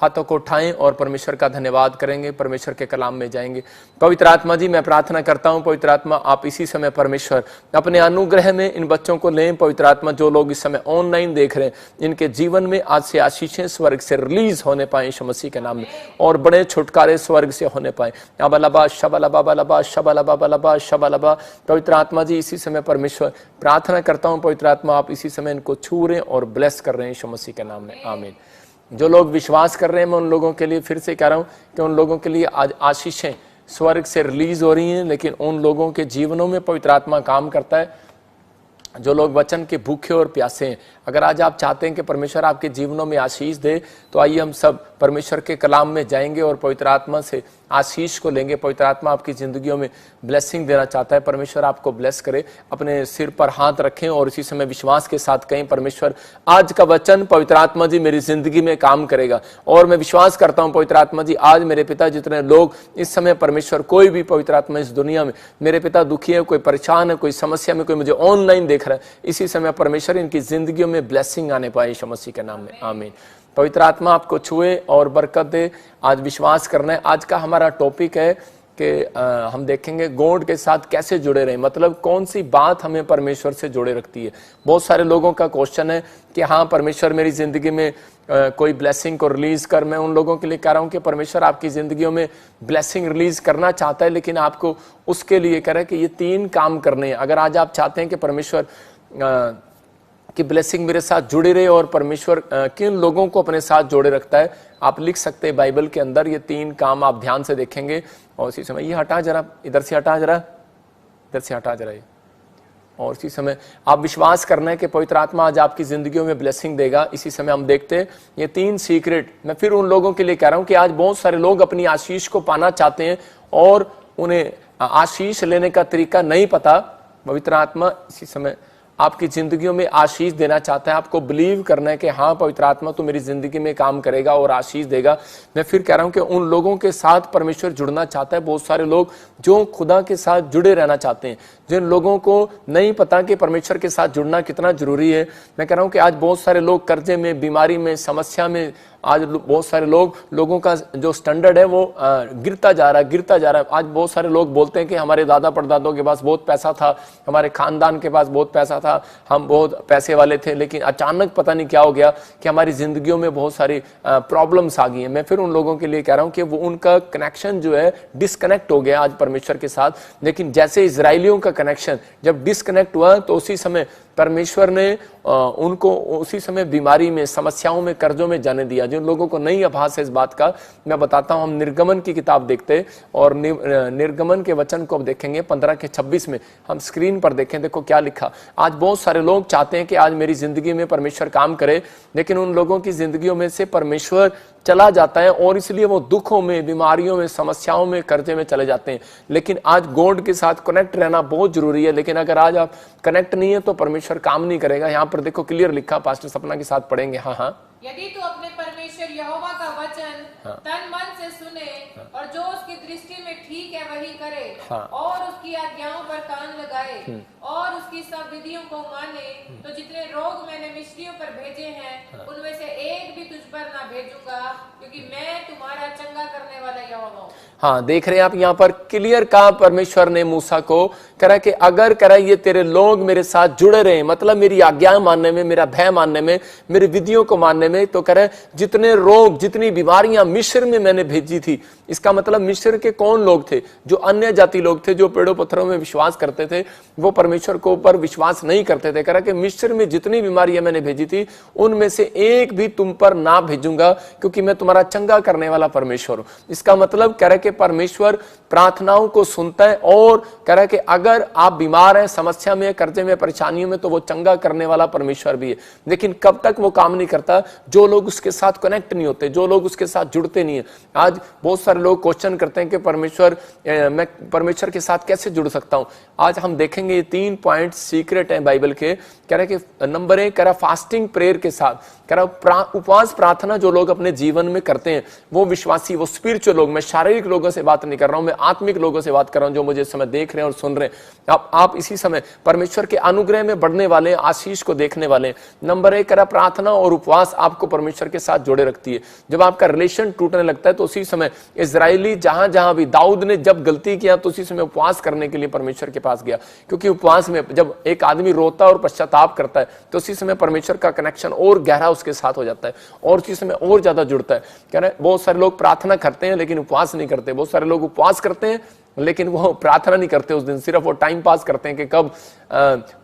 हाथों को उठाएं और परमेश्वर का धन्यवाद करेंगे, परमेश्वर के कलाम में जाएंगे। पवित्र आत्मा जी, मैं प्रार्थना करता हूं पवित्र आत्मा, आप इसी समय परमेश्वर अपने अनुग्रह में इन बच्चों को लें। पवित्र आत्मा, जो लोग इस समय ऑनलाइन देख रहे हैं, इनके जीवन में आज से आशीषें स्वर्ग से रिलीज होने पाए यीशु मसीह के नाम में, और बड़े छुटकारे स्वर्ग से होने पाए। अबलबा शबलबा बलबा शबलबा बलबा शबलबा। पवित्र आत्मा जी, इसी समय परमेश्वर प्रार्थना करता हूं पवित्र आत्मा, आप इसी समय इनको छू रहे और ब्लेस कर रहे हैं यीशु मसीह के नाम में, आमीन। जो लोग विश्वास कर रहे हैं, मैं उन लोगों के लिए फिर से कह रहा हूं कि उन लोगों के लिए आज आशीषें स्वर्ग से रिलीज हो रही हैं, लेकिन उन लोगों के जीवनों में पवित्र आत्मा काम करता है जो लोग वचन के भूखे और प्यासे हैं। अगर आज आप चाहते हैं कि परमेश्वर आपके जीवनों में आशीष दे, तो आइए हम सब परमेश्वर के कलाम में जाएंगे और पवित्र आत्मा से आशीष को लेंगे। पवित्र आत्मा आपकी जिंदगियों में ब्लेसिंग देना चाहता है। परमेश्वर आपको ब्लेस करे। अपने सिर पर हाथ रखें और इसी समय विश्वास के साथ कहें, परमेश्वर आज का वचन पवित्र आत्मा जी मेरी जिंदगी में काम करेगा। और मैं विश्वास करता हूं पवित्र आत्मा जी, आज मेरे पिता जितने लोग इस समय परमेश्वर, कोई भी पवित्र आत्मा इस दुनिया में मेरे पिता दुखी है, कोई परेशान है, कोई समस्या में, कोई मुझे ऑनलाइन देख रहा है, इसी समय परमेश्वर इनकी जिंदगियों में ब्लेसिंग आने पाए यीशु मसीह के नाम में, आमीन। पवित्र आत्मा आपको छुए और बरकत दे। आज विश्वास करना है। आज का हमारा टॉपिक है कि हम देखेंगे गॉड के साथ कैसे जुड़े रहें, मतलब कौन सी बात हमें परमेश्वर से जोड़े रखती है। बहुत सारे लोगों का क्वेश्चन है कि हाँ परमेश्वर मेरी जिंदगी में कोई ब्लेसिंग को रिलीज कर। मैं उन लोगों के लिए कह रहा हूँ कि परमेश्वर आपकी जिंदगियों में ब्लेसिंग रिलीज करना चाहता है, लेकिन आपको उसके लिए कह रहा है कि ये 3 काम करने हैं। अगर आज आप चाहते हैं कि परमेश्वर कि ब्लेसिंग मेरे साथ जुड़े रहे, और परमेश्वर किन लोगों को अपने साथ जोड़े रखता है, आप लिख सकते हैं बाइबल के अंदर। ये 3 काम आप ध्यान से देखेंगे। और इसी समय ये हटा जरा, इधर से हटा जरा, इधर से हटा जरा ये। और इसी समय आप विश्वास करना है कि पवित्र आत्मा आज आपकी जिंदगियों में ब्लेसिंग देगा। इसी समय हम देखते हैं ये 3 सीक्रेट। मैं फिर उन लोगों के लिए कह रहा हूं कि आज बहुत सारे लोग अपनी आशीष को पाना चाहते हैं और उन्हें आशीष लेने का तरीका नहीं पता। पवित्र आत्मा इसी समय आपकी जिंदगियों में आशीष देना चाहता है। आपको बिलीव करना है कि हाँ पवित्र आत्मा तो मेरी जिंदगी में काम करेगा और आशीष देगा। मैं फिर कह रहा हूं कि उन लोगों के साथ परमेश्वर जुड़ना चाहता है। बहुत सारे लोग जो खुदा के साथ जुड़े रहना चाहते हैं, जिन लोगों को नहीं पता कि परमेश्वर के साथ जुड़ना कितना जरूरी है। मैं कह रहा हूं कि आज बहुत सारे लोग कर्जे में, बीमारी में, समस्या में, आज बहुत सारे लोगों का जो स्टैंडर्ड है वो गिरता जा रहा है। आज बहुत सारे लोग बोलते हैं कि हमारे दादा परदादों के पास बहुत पैसा था, हमारे खानदान के पास बहुत पैसा था, हम बहुत पैसे वाले थे, लेकिन अचानक पता नहीं क्या हो गया कि हमारी जिंदगियों में बहुत सारी प्रॉब्लम्स आ गई हैं। मैं फिर उन लोगों के लिए कह रहा हूं कि वो उनका कनेक्शन जो है डिस्कनेक्ट हो गया आज परमेश्वर के साथ। लेकिन जैसे इजराइलियों का कनेक्शन जब डिस्कनेक्ट हुआ, तो उसी समय परमेश्वर ने उनको उसी समय बीमारी में, समस्याओं में, कर्जों में जाने दिया। जिन लोगों को नहीं आभास है इस बात का, मैं बताता हूं। हम निर्गमन की किताब देखते और निर्गमन के वचन को अब देखेंगे 15 के 26 में। हम स्क्रीन पर देखें, देखो क्या लिखा। आज बहुत सारे लोग चाहते हैं कि आज मेरी जिंदगी में परमेश्वर काम करे, लेकिन उन लोगों की जिंदगियों में से परमेश्वर चला जाता है और इसलिए वो दुखों में, बीमारियों में, समस्याओं में, कर्जे में चले जाते हैं। लेकिन आज गॉड के साथ कनेक्ट रहना बहुत जरूरी है। लेकिन अगर आज आप कनेक्ट नहीं है तो परमेश्वर काम नहीं करेगा। यहाँ पर देखो क्लियर लिखा, पास्टर सपना के साथ पढ़ेंगे। हाँ, यदि तू अपने परमेश्वर यहोवा का वचन तन मन से सुने और जो उसकी दृष्टि में ठीक है वही करे, और उसकी आज्ञाओं पर कान लगाए और उसकी सब विधियों को माने, तो जितने रोग मैंने मिस्रियों पर भेजे हैं उनमें से एक भी तुझ पर ना भेजूंगा, क्योंकि मैं तुम्हारा चंगा करने वाला यहोवा हूं। हाँ, देख रहे हैं आप, यहाँ पर क्लियर कहा परमेश्वर ने मूसा को, करा कि अगर करा ये तेरे लोग मेरे साथ जुड़े रहे, मतलब मेरी आज्ञा मानने में, मेरा भय मानने में, मेरी विधियों को मानने में, तो करे जितने रोग, जितनी बीमारियां मिस्र में मैंने भेजी थी। इसका मतलब मिस्र के कौन लोग थे? जो अन्य जाति लोग थे, जो पेड़ों पत्थरों में विश्वास करते थे, वो परमेश्वर को ऊपर विश्वास नहीं करते थे। करा कि मिस्र में जितनी बीमारियां मैंने भेजी थी उनमें से एक भी तुम पर ना भेजूंगा, क्योंकि मैं तुम्हारा चंगा करने वाला परमेश्वर हूं। इसका मतलब कह रहा कि परमेश्वर प्रार्थनाओं को सुनता है और कह रहा कि अगर आप बीमार हैं, समस्या में, कर्जे में, परेशानियों में, तो वो चंगा करने वाला परमेश्वर भी है। लेकिन कब तक वो काम नहीं करता? जो लोग उसके साथ कनेक्ट नहीं होते, जो लोग उसके साथ जुड़ते नहीं है। आज बहुत सारे लोग क्वेश्चन करते हैं कि मैं परमेश्वर के साथ कैसे जुड़ सकता हूं। आज हम देखेंगे ये 3 पॉइंट सीक्रेट हैं बाइबल के। कह रहा कि नंबर 1 कह रहा फास्टिंग प्रेयर के साथ, कह रहा उपवास प्रार्थना जो लोग अपने जीवन में करते हैं, वो विश्वासी, वो स्पिरिचुअल लोग, मैं शारीरिक लोगों से बात नहीं कर रहा हूं, मैं आत्मिक लोगों से बात कर रहा हूं जो मुझे इस समय देख रहे हैं और सुन रहे हैं। आप इसी समय परमेश्वर के अनुग्रह में बढ़ने वाले, आशीष को देखने वाले। नंबर 1 कह रहा प्रार्थना और उपवास आपको परमेश्वर के साथ जोड़े रखती है। लगती है, जब आपका रिलेशन टूटने लगता है, तो उसी समय इजरायली जहां जहां भी दाऊद ने जब गलती किया तो उसी समय उपवास करने के लिए परमेश्वर के पास गया, क्योंकि उपवास में जब एक आदमी रोता और पश्चाताप करता है तो उसी समय परमेश्वर का कनेक्शन और गहरा उसके साथ हो जाता है और उसी समय और ज्यादा जुड़ता है। कह रहे बहुत सारे लोग प्रार्थना करते हैं लेकिन उपवास नहीं करते, बहुत सारे लोग उपवास करते हैं लेकिन वो प्रार्थना नहीं करते उस दिन, सिर्फ वो टाइम पास करते हैं कि कब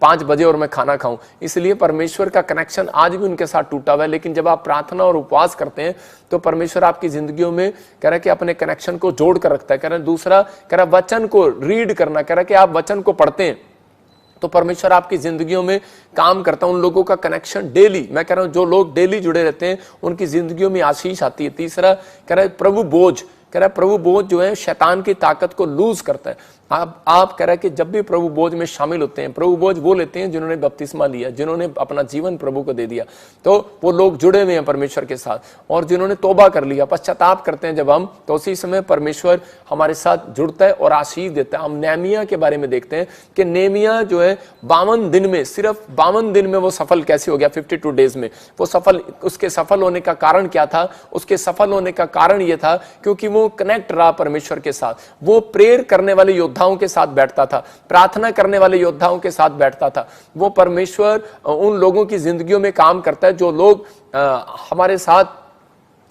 5 बजे और मैं खाना खाऊं। इसलिए परमेश्वर का कनेक्शन आज भी उनके साथ टूटा हुआ है। लेकिन जब आप प्रार्थना और उपवास करते हैं तो परमेश्वर आपकी जिंदगियों में कह रहा है कि अपने कनेक्शन को जोड़ कर रखता है। कह रहा है दूसरा, कह रहा है वचन को रीड करना, कह रहा है कि आप वचन को पढ़ते हैं तो परमेश्वर आपकी जिंदगियों में काम करता है। उन लोगों का कनेक्शन डेली, मैं कह रहा हूं जो लोग डेली जुड़े रहते हैं उनकी जिंदगियों में आशीष आती है। तीसरा, कह रहा है प्रभु बोझ, कह रहा है प्रभु बोझ जो है शैतान की ताकत को लूज करता है। आप कह रहा है कि जब भी प्रभु बोझ में शामिल होते हैं, प्रभु बोझ वो लेते हैं जिन्होंने बपतिस्मा लिया, जिन्होंने अपना जीवन प्रभु को दे दिया, तो वो लोग जुड़े हुए हैं परमेश्वर के साथ, और जिन्होंने तौबा कर लिया, पश्चाताप करते हैं जब हम, तो उसी समय परमेश्वर हमारे साथ जुड़ता है और आशीष देता है। हम नेहमिया के बारे में देखते हैं कि नेहमिया जो है 52 दिन में, सिर्फ 52 दिन में वो सफल कैसे हो गया, 52 डेज में वो सफल। उसके सफल होने का कारण क्या था? उसके सफल होने का कारण ये था क्योंकि वो कनेक्ट रहा परमेश्वर के साथ। वो प्रेयर करने वाले योद्धाओं के साथ बैठता था, प्रार्थना करने वाले योद्धाओं के साथ बैठता था। वो परमेश्वर उन लोगों की जिंदगियों में काम करता है जो लोग हमारे साथ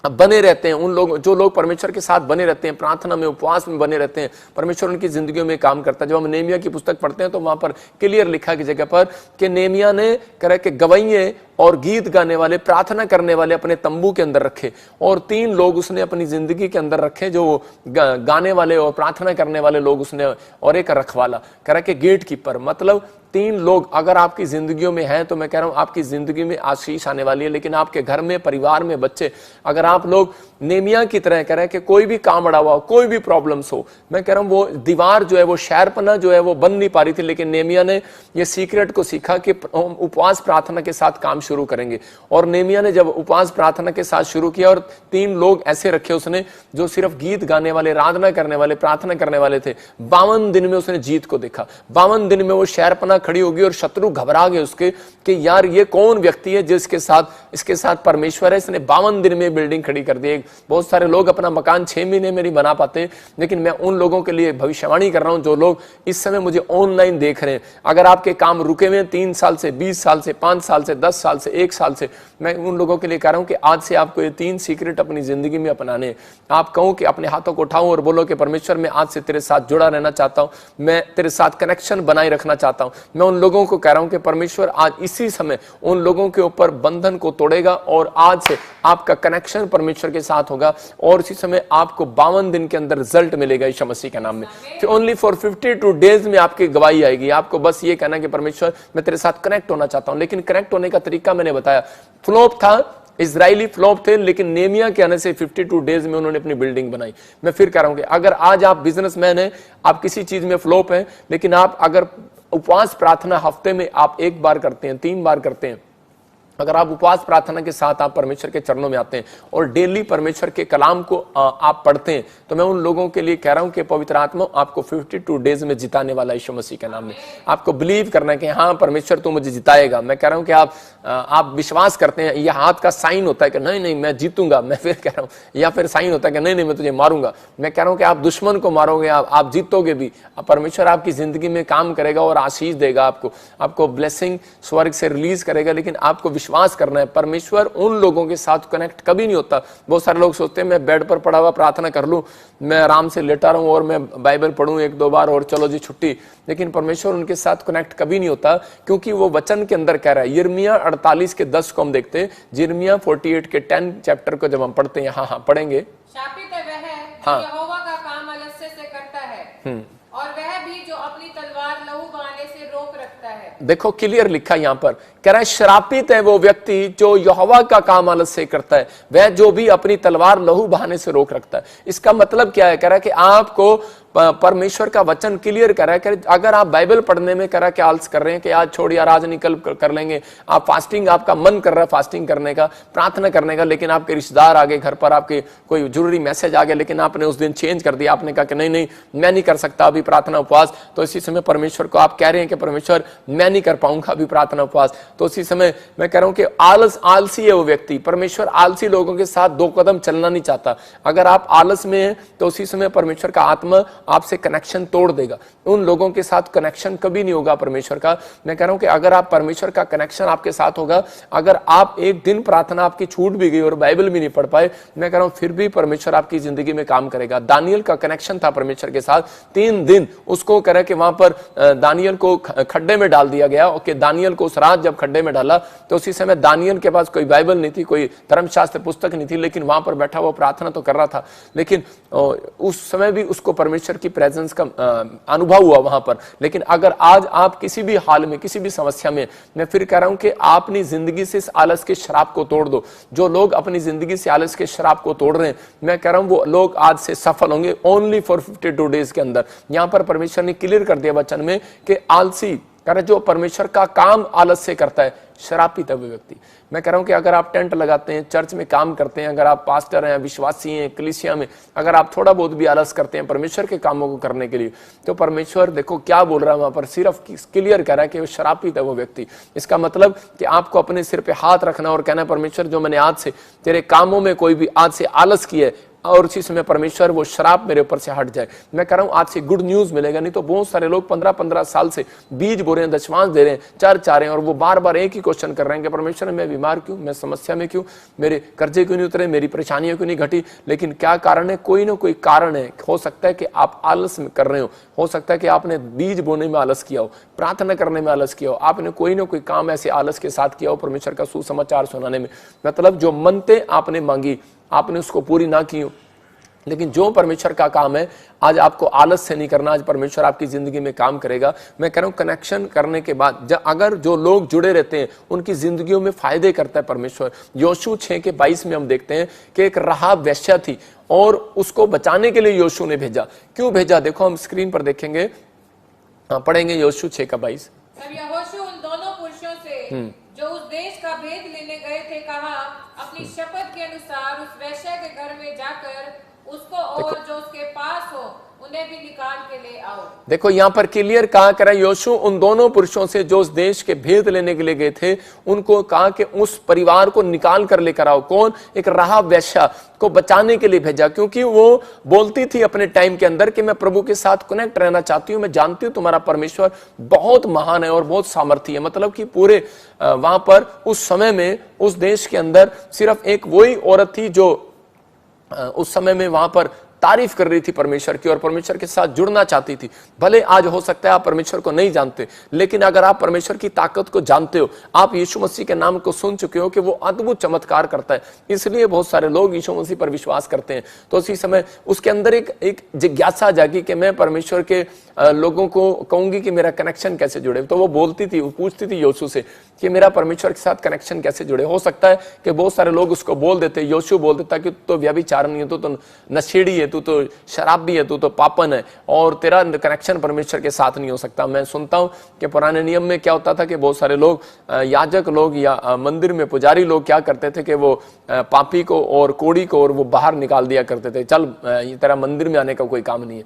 बने रहते हैं, उन लोग जो लोग परमेश्वर के साथ बने रहते हैं, प्रार्थना में उपवास में बने रहते हैं, परमेश्वर उनकी जिंदगियों में काम करता है। जब हम नेहमिया की पुस्तक पढ़ते हैं तो वहां पर क्लियर लिखा की जगह पर कि नेहमिया ने कह के गवैये और गीत गाने वाले, प्रार्थना करने वाले अपने तंबू के अंदर रखे, और 3 लोग उसने अपनी जिंदगी के अंदर रखे जो गाने वाले और प्रार्थना करने वाले लोग उसने, और एक रखवाला, कह रहा कि गेट कीपर। मतलब 3 लोग अगर आपकी जिंदगियों में हैं तो मैं कह रहा हूं आपकी जिंदगी में आशीष आने वाली है। लेकिन आपके घर में, परिवार में, बच्चे, अगर आप लोग नेहमिया की तरह कह रहे हैं कि कोई भी काम अड़ा हुआ हो, कोई भी प्रॉब्लम्स हो, मैं कह रहा हूं वो दीवार जो है, वो शहरपना जो है वो बन नहीं पा रही थी, लेकिन नेहमिया ने ये सीक्रेट को सीखा कि उपवास प्रार्थना के साथ काम शुरू करेंगे। और नेहमिया ने जब उपवास प्रार्थना के साथ शुरू किया और 3 लोग ऐसे रखे उसने जो सिर्फ गीत गाने वाले, आराधना करने वाले, प्रार्थना करने वाले थे, 52 दिन में उसने जीत को देखा। 52 दिन में वो शहरपना खड़ी होगी और शत्रु घबरा गए उसके कि यार ये कौन व्यक्ति है जिसके साथ, इसके साथ परमेश्वर है, इसने 52 दिन में बिल्डिंग खड़ी कर दी। बहुत सारे लोग अपना मकान 6 महीने में नहीं बना पाते, लेकिन मैं उन लोगों के लिए भविष्यवाणी कर रहा हूं जो लोग इस समय मुझे ऑनलाइन देख रहे हैं। अगर आपके काम रुके हुए 3 साल से, 20 साल से, 5 साल से, 10 साल से, 1 साल से, मैं उन लोगों के लिए कह रहा हूं कि आज से आपको ये 3 सीक्रेट अपनी जिंदगी में अपनाने। आप कहो कि अपने हाथों को उठाओ और बोलो कि परमेश्वर मैं आज से तेरे साथ जुड़ा रहना चाहता हूं, मैं तेरे साथ कनेक्शन बनाए रखना चाहता हूं। मैं उन लोगों को कह रहा हूं कि परमेश्वर आज इसी समय उन लोगों के ऊपर बंधन को तोड़ेगा और आज से आपका कनेक्शन परमेश्वर के साथ होगा, और इसी समय आपको 52 दिन के अंदर रिजल्ट मिलेगा यीशु मसीह के नाम में। तो ओनली फॉर 52 डेज में आपकी गवाही आएगी। आपको बस ये कहना कि परमेश्वर मैं तेरे साथ कनेक्ट होना चाहता हूं। लेकिन कनेक्ट होने का तरीका मैंने बताया, फ्लॉप था, इजरायली फ्लॉप थे, लेकिन नेहमिया के आने से 52 डेज में उन्होंने अपनी बिल्डिंग बनाई। मैं फिर कह रहा हूं कि अगर आज आप बिजनेसमैन हैं, आप किसी चीज में फ्लॉप हैं, लेकिन आप अगर उपवास प्रार्थना हफ्ते में आप 1 बार करते हैं, 3 बार करते हैं, अगर आप उपवास प्रार्थना के साथ आप परमेश्वर के चरणों में आते हैं और डेली परमेश्वर के कलाम को आप पढ़ते हैं, तो मैं उन लोगों के लिए कह रहा हूं कि पवित्र आत्मा आपको 52 डेज में जिताने वाला यीशु मसीह के नाम में। आपको बिलीव करना है कि हाँ परमेश्वर तू मुझे जिताएगा। मैं कह रहा हूं कि आप विश्वास करते हैं, यह हाथ का साइन होता है कि नहीं नहीं मैं जीतूंगा, मैं फिर कह रहा हूं, या फिर साइन होता है कि नहीं नहीं मैं तुझे मारूंगा। मैं कह रहा हूं कि आप दुश्मन को मारोगे, आप जीतोगे भी, परमेश्वर आपकी जिंदगी में काम करेगा और आशीष देगा, आपको ब्लेसिंग स्वर्ग से रिलीज करेगा। लेकिन आपको विश्वास करना है। परमेश्वर उन लोगों के साथ कनेक्ट कभी नहीं होता। बहुत सारे लोग सोचते हैं मैं बेड पर पड़ा हुआ प्रार्थना कर लूं, मैं आराम से लेटा रहूं और मैं बाइबल पढ़ूं 1-2 बार और चलो जी छुट्टी। लेकिन परमेश्वर उनके साथ कनेक्ट कभी नहीं होता, क्योंकि वो वचन के अंदर कह रहा है। यिर्मयाह 48 के 10 को हम देखते हैं, यिर्मयाह 48 के 10 चैप्टर को जब हम पढ़ते हैं, हाँ पढ़ेंगे। शापित है वह जो यहोवा का काम आलस्य से करता है, और वह भी जो अपनी तलवार लहू बहाने से रोक रखता है। देखो क्लियर लिखा यहाँ पर, कह रहा है श्रापित है वो व्यक्ति जो यहोवा का काम आलस्य से करता है, वह जो भी अपनी तलवार लहू बहाने से रोक रखता है। इसका मतलब क्या है? कह रहा है कि आपको परमेश्वर का वचन क्लियर करा कि अगर आप बाइबल पढ़ने में करा क्या आलस कर रहे हैं कि आज छोड़ यार आज निकल कर लेंगे, आप फास्टिंग, आपका मन कर रहा है फास्टिंग करने का, प्रार्थना करने का, लेकिन आपके रिश्तेदार आ गए घर पर, आपके कोई जरूरी मैसेज आ गया, लेकिन आपने उस दिन चेंज कर दिया, आपने कहा कि नहीं नहीं मैं नहीं कर सकता अभी प्रार्थना उपवास, तो इसी समय परमेश्वर को आप कह रहे हैं कि परमेश्वर मैं नहीं कर पाऊंगा अभी प्रार्थना उपवास, तो उसी समय मैं कह रहा हूं कि आलसी है वो व्यक्ति। परमेश्वर आलसी लोगों के साथ 2 कदम चलना नहीं चाहता। अगर आप आलस में हैं तो उसी समय परमेश्वर का आत्मा आपसे कनेक्शन तोड़ देगा, उन लोगों के साथ कनेक्शन कभी नहीं होगा परमेश्वर का। मैं कह रहा हूं कि अगर आप परमेश्वर का कनेक्शन आपके साथ होगा, अगर आप एक दिन प्रार्थना आपकी छूट भी गई और बाइबल भी नहीं पढ़ पाए, मैं कह रहा हूं फिर भी परमेश्वर आपकी जिंदगी में काम करेगा। दानियल का कनेक्शन था परमेश्वर के साथ, 3 दिन उसको कह रहा कि वहां पर दानियल को खड्डे में डाल दिया गया, कि दानियल को उस रात जब खड्डे में डाला तो उसी समय दानियल के पास कोई बाइबल नहीं थी, कोई धर्मशास्त्र पुस्तक नहीं थी, लेकिन वहां पर बैठा हुआ प्रार्थना तो कर रहा था, लेकिन उस समय भी उसको परमेश्वर की प्रेजेंस का अनुभव हुआ वहां पर। लेकिन अगर आज आप किसी भी हाल में, किसी भी समस्या में, मैं फिर कह रहा हूं कि आप अपनी जिंदगी से इस आलस के शराब को तोड़ दो। जो लोग अपनी जिंदगी से आलस के शराब को तोड़ रहे हैं, मैं कह रहा हूं वो लोग आज से सफल होंगे ओनली फॉर 52 डेज के अंदर। यहां पर परमेश्वर ने क्लियर कर दिया वचन में कि आलसी कर जो परमेश्वर का काम आलस से करता है, शरापित है वो व्यक्ति। मैं कह रहा हूं कि अगर आप टेंट लगाते हैं, चर्च में काम करते हैं, अगर आप पास्टर हैं, विश्वासी हैं, कलीसिया में अगर आप थोड़ा बहुत भी आलस करते हैं परमेश्वर के कामों को करने के लिए, तो परमेश्वर देखो क्या बोल रहा है वहां पर, सिर्फ क्लियर कर रहा है कि वो शरापित है वो व्यक्ति। इसका मतलब कि आपको अपने सिर पे हाथ रखना और कहना परमेश्वर जो मैंने आज से तेरे कामों में कोई भी आज से आलस किया है, और उसी समय परमेश्वर वो शराब मेरे ऊपर से हट जाए। मैं कह रहा हूं आज से गुड न्यूज मिलेगा। नहीं तो बहुत सारे लोग 15-15 साल से बीज बो रहे हैं, दशमांश दे रहे हैं, चर्च आ रहे हैं, और वो बार बार एक ही क्वेश्चन कर रहे हैं कि परमेश्वर मैं बीमार क्यों, मैं समस्या में क्यों, मेरे कर्जे क्यों नहीं उतरे, मेरी परेशानियां क्यों नहीं घटी। लेकिन क्या कारण है? कोई ना कोई कारण है। हो सकता है कि आप आलस में कर रहे हो सकता है कि आपने बीज बोने में आलस किया हो, प्रार्थना करने में आलस किया हो, आपने कोई ना कोई काम ऐसे आलस के साथ किया हो परमेश्वर का सुसमाचार सुनाने में। मतलब जो मन्नतें आपने मांगी आपने उसको पूरी ना की हो। लेकिन जो परमेश्वर का काम है आज आपको आलस से नहीं करना, आज परमेश्वर आपकी जिंदगी में काम करेगा। मैं कह रहा हूं कनेक्शन करने के बाद अगर जो लोग जुड़े रहते हैं उनकी जिंदगियों में फायदे करता है परमेश्वर। योशू 6:22 में हम देखते हैं कि एक राहाब वेश्या थी और उसको बचाने के लिए योशू ने भेजा। क्यों भेजा? देखो हम स्क्रीन पर देखेंगे, पढ़ेंगे योशू 6:22। तब यहोशू उन दोनों पुरुषों से जो उस देश का भेद लेने गए थे कहा, अपनी शपथ के अनुसार उस वेश्या के घर में जाकर उसको और जो उसके पास हो उन्हें भी निकाल के ले आओ। देखो यहां पर क्लियर कहा करा, योशू उन दोनों पुरुषों से जो उस देश के भेद लेने के लिए गए थे उनको कहा कि उस परिवार को निकाल कर लेकर आओ। कौन? एक राहाब वेश्या को बचाने के लिए भेजा, क्योंकि वो बोलती थी अपने टाइम के अंदर कि मैं प्रभु के साथ कनेक्ट रहना चाहती हूं, मैं जानती हूं तुम्हारा परमेश्वर बहुत महान है और बहुत सामर्थी है। मतलब कि पूरे वहां पर उस समय में उस देश के अंदर सिर्फ एक वही औरत थी जो उस समय में वहां पर तारीफ कर रही थी परमेश्वर की और परमेश्वर के साथ जुड़ना चाहती थी। भले आज हो सकता है आप परमेश्वर को नहीं जानते, लेकिन अगर आप परमेश्वर की ताकत को जानते हो, आप यीशु मसीह के नाम को सुन चुके हो कि वो अद्भुत चमत्कार करता है, इसलिए बहुत सारे लोग यीशु मसीह पर विश्वास करते हैं। तो उसी समय उसके अंदर एक जिज्ञासा जागी कि मैं परमेश्वर के लोगों को कहूंगी कि मेरा कनेक्शन कैसे जुड़े। तो वो बोलती थी, वो पूछती थी योशू से कि मेरा परमेश्वर के साथ कनेक्शन कैसे जुड़े। हो सकता है कि बहुत सारे लोग उसको बोल देते, योशू बोल देता कि तो व्यभिचारिणी है, तो नशेड़ी है, तू तो शराबी है, तू तो पापन है और तेरा कनेक्शन परमेश्वर के साथ नहीं हो सकता। मैं सुनता हूं कि पुराने नियम में क्या होता था कि बहुत सारे लोग याजक लोग या मंदिर में पुजारी लोग क्या करते थे कि वो पापी को और कोड़ी को और वो बाहर निकाल दिया करते थे, चल तेरा मंदिर में आने का कोई काम नहीं है।